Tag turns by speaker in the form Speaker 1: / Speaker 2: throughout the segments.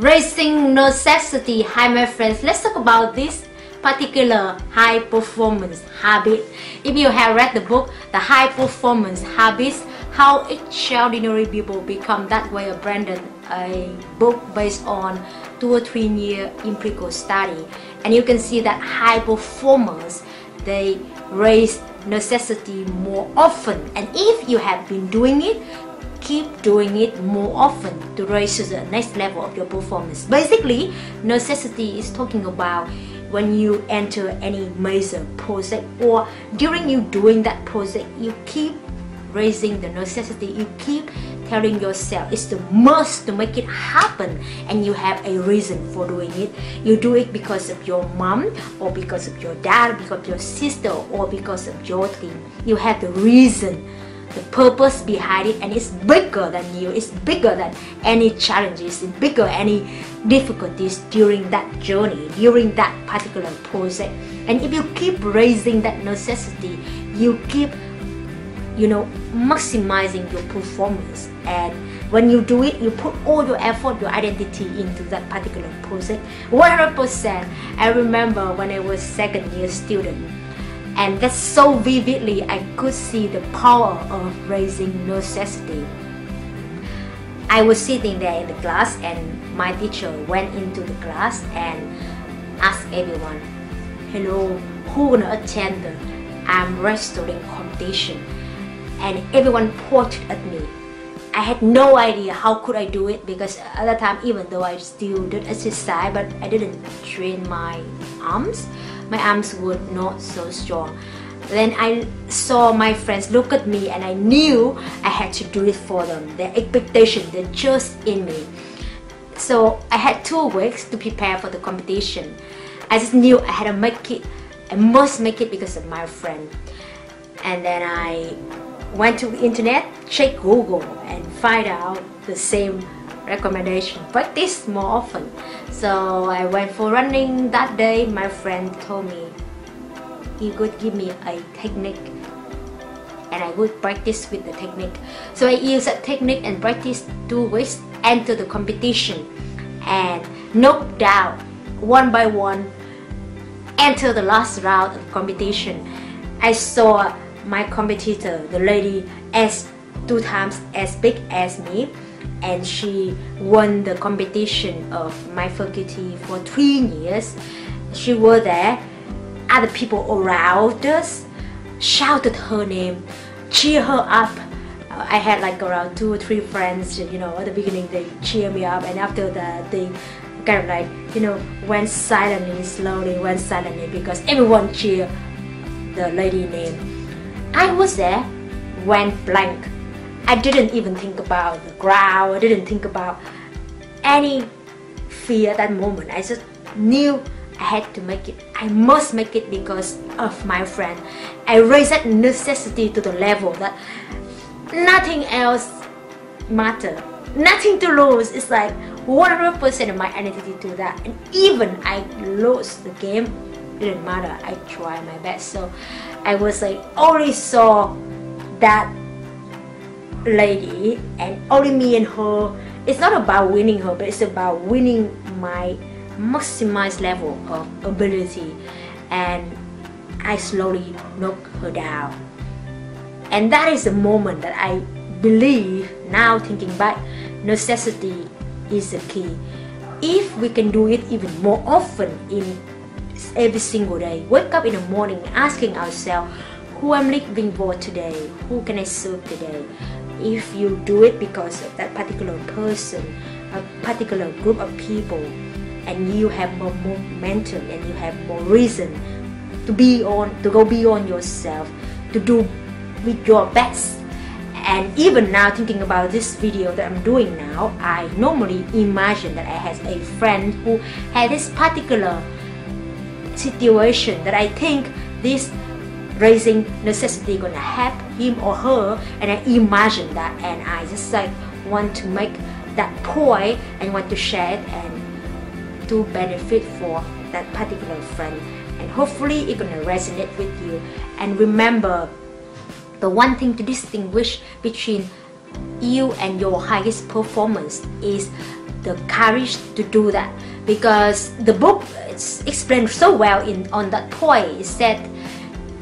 Speaker 1: Raising necessity. Hi my friends, let's talk about this particular high performance habit. If you have read the book The High Performance Habits, How Extraordinary People Become That Way of Brendon, a book based on 2 or 3 year empirical study, and you can see that high performers, they raise necessity more often, and if you have been doing it, keep doing it more often to raise to the next level of your performance. Basically, necessity is talking about when you enter any major project, or during you doing that project, you keep raising the necessity, you keep telling yourself it's the must to make it happen, and you have a reason for doing it. You do it because of your mom, or because of your dad, because of your sister, or because of your team. You have the reason, the purpose behind it, and it's bigger than you, it's bigger than any challenges, it's bigger any difficulties during that journey, during that particular project. And if you keep raising that necessity, you keep maximizing your performance, and when you do it, you put all your effort, your identity into that particular project 100%. I remember when I was second year student, and that's so vividly I could see the power of raising necessity. I was sitting there in the class, and my teacher went into the class and asked everyone, hello, who gonna attend the arm wrestling competition? And everyone pointed at me. I had no idea how could I do it, because at that time, even though I still did exercise, but I didn't train my arms. My arms were not so strong. Then I saw my friends look at me, and I knew I had to do it for them. Their expectation, they're just in me. So I had 2 weeks to prepare for the competition. I just knew I had to make it. I must make it because of my friend. And then I went to the internet, check Google, and find out the same recommendation: practice more often. So I went for running that day. My friend told me he could give me a technique, and I would practice with the technique. So I used that technique and practiced 2 weeks, enter the competition, and knocked out one by one, enter the last round of competition. I saw my competitor, the lady, as 2 times as big as me, and she won the competition of my faculty for 3 years. She was there. Other people around us shouted her name, cheer her up. I had like around 2 or 3 friends, at the beginning they cheer me up, and after that they kind of like, went silently, slowly went silently, because everyone cheered the lady name. I was there, went blank. I didn't even think about the crowd. I didn't think about any fear at that moment. I just knew I had to make it. I must make it because of my friend. I raised that necessity to the level that nothing else matters. Nothing to lose. It's like 100% of my identity to that. And even I lost the game, didn't matter. I tried my best. So I was like, only saw that lady, and only me and her. It's not about winning her, but it's about winning my maximized level of ability. And I slowly knocked her down. And that is the moment that I believe, now thinking back, necessity is the key. If we can do it even more often in every single day, wake up in the morning asking ourselves, who I'm living for today, who can I serve today? If you do it because of that particular person, a particular group of people, and you have more momentum, and you have more reason to go beyond yourself, to do with your best. And even now, thinking about this video that I'm doing now, I normally imagine that I have a friend who had this particular situation that I think this raising necessity gonna help him or her, and I imagine that, and I just like want to make that point and want to share it and to benefit for that particular friend, and hopefully it's gonna resonate with you. And remember, the one thing to distinguish between you and your highest performance is the courage to do that, because the book explained so well on that point. It said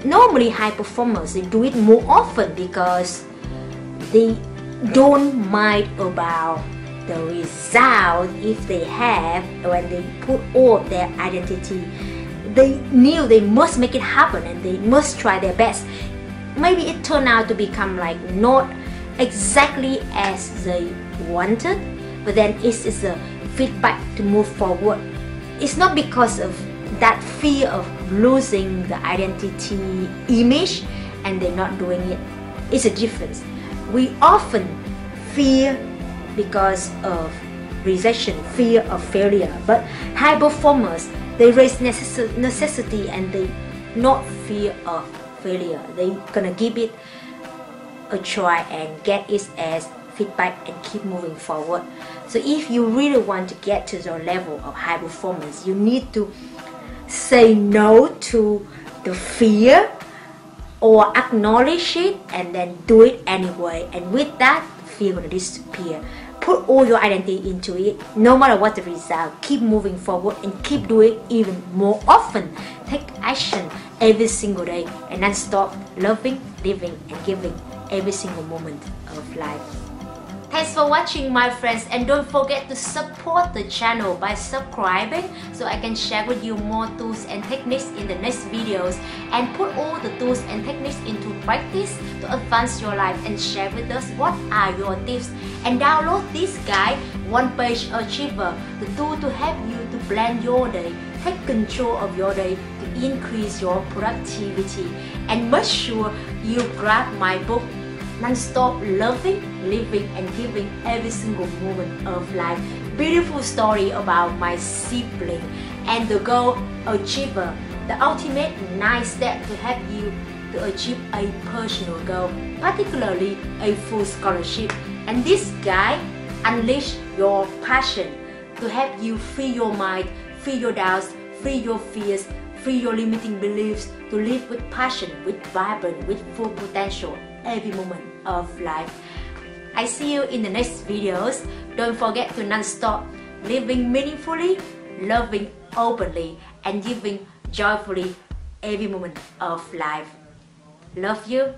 Speaker 1: normally high performers, they do it more often because they don't mind about the result if they have, when they put all of their identity. They knew they must make it happen and they must try their best. Maybe it turned out to become like not exactly as they wanted, but then it's a feedback to move forward. It's not because of that fear of losing the identity image and they're not doing it. It's a difference. We often fear because of rejection, fear of failure, but high performers, they raise necessity and they not fear of failure. They gonna give it a try and get it as feedback and keep moving forward. So if you really want to get to the level of high performance, you need to say no to the fear or acknowledge it and then do it anyway, and with that fear gonna disappear. Put all your identity into it, no matter what the result. Keep moving forward and keep doing it even more often. Take action every single day and then stop loving, living and giving every single moment of life. Thanks for watching, my friends, and don't forget to support the channel by subscribing so I can share with you more tools and techniques in the next videos, and put all the tools and techniques into practice to advance your life, and share with us what are your tips, and download this guide, One Page Achiever, the tool to help you to plan your day, take control of your day to increase your productivity. And make sure you grab my book, Non-Stop Loving, Living and Giving Every Single Moment of Life. Beautiful story about my sibling and the goal achiever, the ultimate 9 steps to help you to achieve a personal goal, particularly a full scholarship. And this guide unleash your passion to help you free your mind, free your doubts, free your fears, free your limiting beliefs, to live with passion, with vibrant, with full potential every moment of life. I see you in the next videos. Don't forget to non-stop living meaningfully, loving openly, and giving joyfully every moment of life. Love you.